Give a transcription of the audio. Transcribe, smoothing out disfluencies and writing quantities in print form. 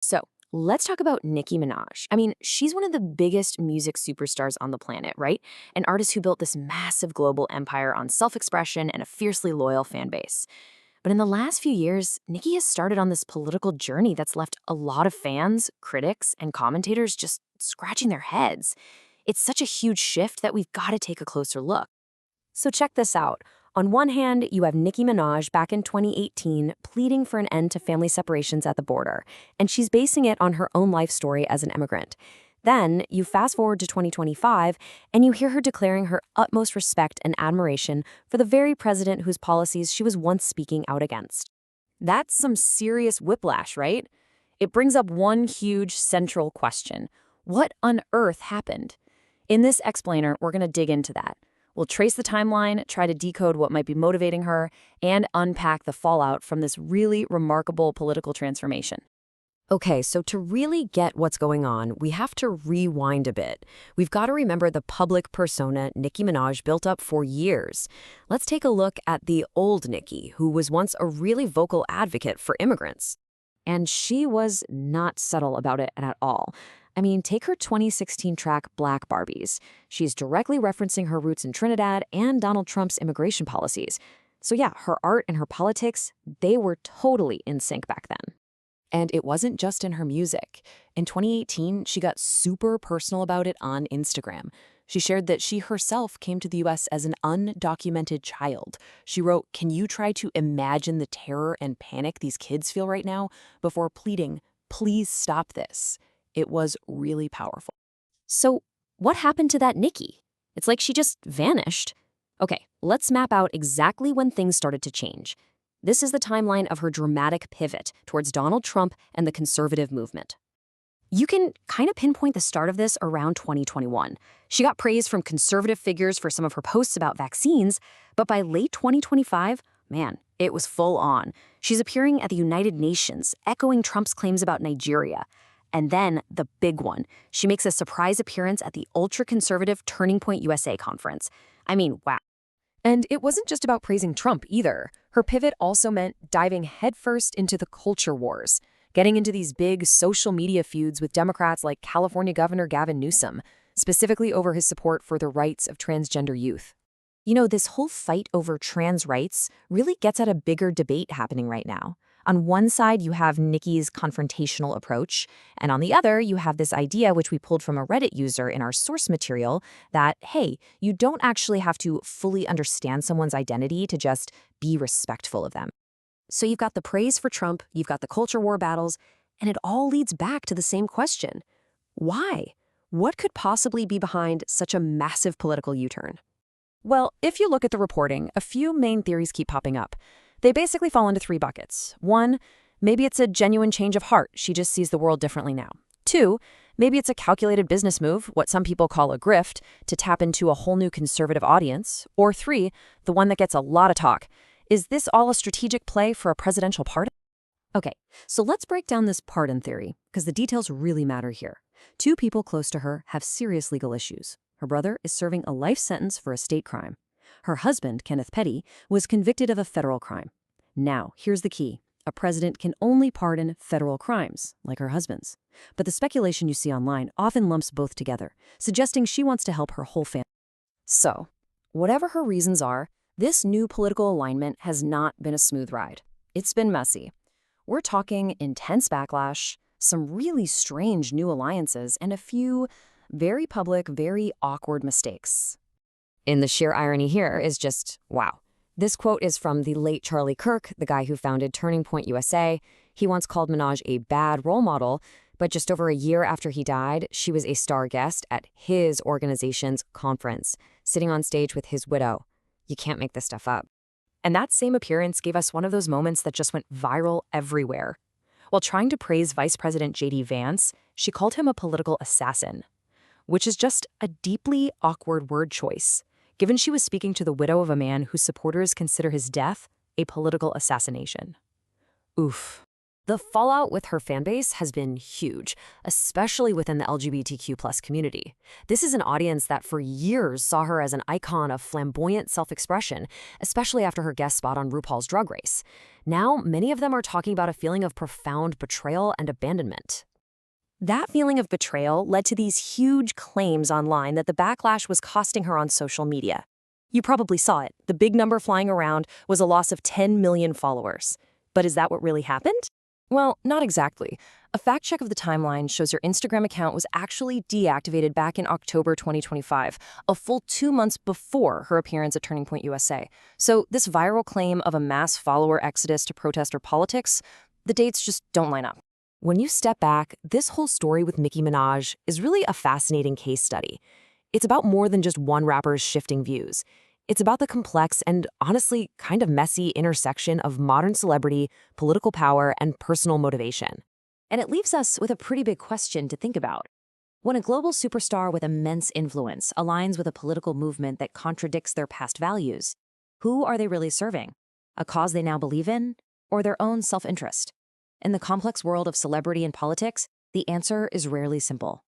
So let's talk about Nicki Minaj. I mean, she's one of the biggest music superstars on the planet, right? An artist who built this massive global empire on self expression and a fiercely loyal fan base. But in the last few years, Nicki has started on this political journey that's left a lot of fans, critics, and commentators just scratching their heads. It's such a huge shift that we've got to take a closer look. So check this out. On one hand, you have Nicki Minaj back in 2018 pleading for an end to family separations at the border, and she's basing it on her own life story as an immigrant. Then you fast forward to 2025, and you hear her declaring her utmost respect and admiration for the very president whose policies she was once speaking out against. That's some serious whiplash, right? It brings up one huge central question. What on earth happened? In this explainer, we're going to dig into that. We'll trace the timeline, try to decode what might be motivating her, and unpack the fallout from this really remarkable political transformation. Okay, so to really get what's going on, we have to rewind a bit. We've got to remember the public persona Nicki Minaj built up for years. Let's take a look at the old Nicki, who was once a really vocal advocate for immigrants. And she was not subtle about it at all. I mean, take her 2016 track Black Barbies. She's directly referencing her roots in Trinidad and Donald Trump's immigration policies. So yeah, her art and her politics, they were totally in sync back then. And it wasn't just in her music. In 2018, she got super personal about it on Instagram. She shared that she herself came to the US as an undocumented child. She wrote, "Can you try to imagine the terror and panic these kids feel right now?" before pleading, "Please stop this." It was really powerful. So what happened to that Nicki? It's like she just vanished. Okay, let's map out exactly when things started to change. This is the timeline of her dramatic pivot towards Donald Trump and the conservative movement. You can kind of pinpoint the start of this around 2021. She got praise from conservative figures for some of her posts about vaccines, but by late 2025, man, it was full on. She's appearing at the United Nations, echoing Trump's claims about Nigeria. And then the big one. She makes a surprise appearance at the ultra-conservative Turning Point USA conference. I mean, wow. And it wasn't just about praising Trump either. Her pivot also meant diving headfirst into the culture wars, getting into these big social media feuds with Democrats like California Governor Gavin Newsom, specifically over his support for the rights of transgender youth. You know, this whole fight over trans rights really gets at a bigger debate happening right now. On one side, you have Nicki's confrontational approach, and on the other, you have this idea, which we pulled from a Reddit user in our source material, that, hey, you don't actually have to fully understand someone's identity to just be respectful of them. So you've got the praise for Trump, you've got the culture war battles, and it all leads back to the same question. Why? What could possibly be behind such a massive political U-turn? Well, if you look at the reporting, a few main theories keep popping up. They basically fall into three buckets. One, maybe it's a genuine change of heart. She just sees the world differently now. Two, maybe it's a calculated business move, what some people call a grift, to tap into a whole new conservative audience. Or three, the one that gets a lot of talk. Is this all a strategic play for a presidential pardon? Okay, so let's break down this pardon theory, because the details really matter here. Two people close to her have serious legal issues. Her brother is serving a life sentence for a state crime. Her husband, Kenneth Petty, was convicted of a federal crime. Now, here's the key. A president can only pardon federal crimes, like her husband's. But the speculation you see online often lumps both together, suggesting she wants to help her whole family. So, whatever her reasons are, this new political alignment has not been a smooth ride. It's been messy. We're talking intense backlash, some really strange new alliances, and a few very public, very awkward mistakes. And the sheer irony here is just, wow. This quote is from the late Charlie Kirk, the guy who founded Turning Point USA. He once called Minaj a bad role model, but just over a year after he died, she was a star guest at his organization's conference, sitting on stage with his widow. You can't make this stuff up. And that same appearance gave us one of those moments that just went viral everywhere. While trying to praise Vice President J.D. Vance, she called him a political assassin, which is just a deeply awkward word choice, given she was speaking to the widow of a man whose supporters consider his death a political assassination. Oof. The fallout with her fanbase has been huge, especially within the LGBTQ+ community. This is an audience that for years saw her as an icon of flamboyant self-expression, especially after her guest spot on RuPaul's Drag Race. Now, many of them are talking about a feeling of profound betrayal and abandonment. That feeling of betrayal led to these huge claims online that the backlash was costing her on social media. You probably saw it. The big number flying around was a loss of 10 million followers. But is that what really happened? Well, not exactly. A fact check of the timeline shows her Instagram account was actually deactivated back in October 2025, a full 2 months before her appearance at Turning Point USA. So this viral claim of a mass follower exodus to protest her politics, the dates just don't line up. When you step back, this whole story with Nicki Minaj is really a fascinating case study. It's about more than just one rapper's shifting views. It's about the complex and honestly kind of messy intersection of modern celebrity, political power, and personal motivation. And it leaves us with a pretty big question to think about. When a global superstar with immense influence aligns with a political movement that contradicts their past values, who are they really serving? A cause they now believe in, or their own self-interest? In the complex world of celebrity and politics, the answer is rarely simple.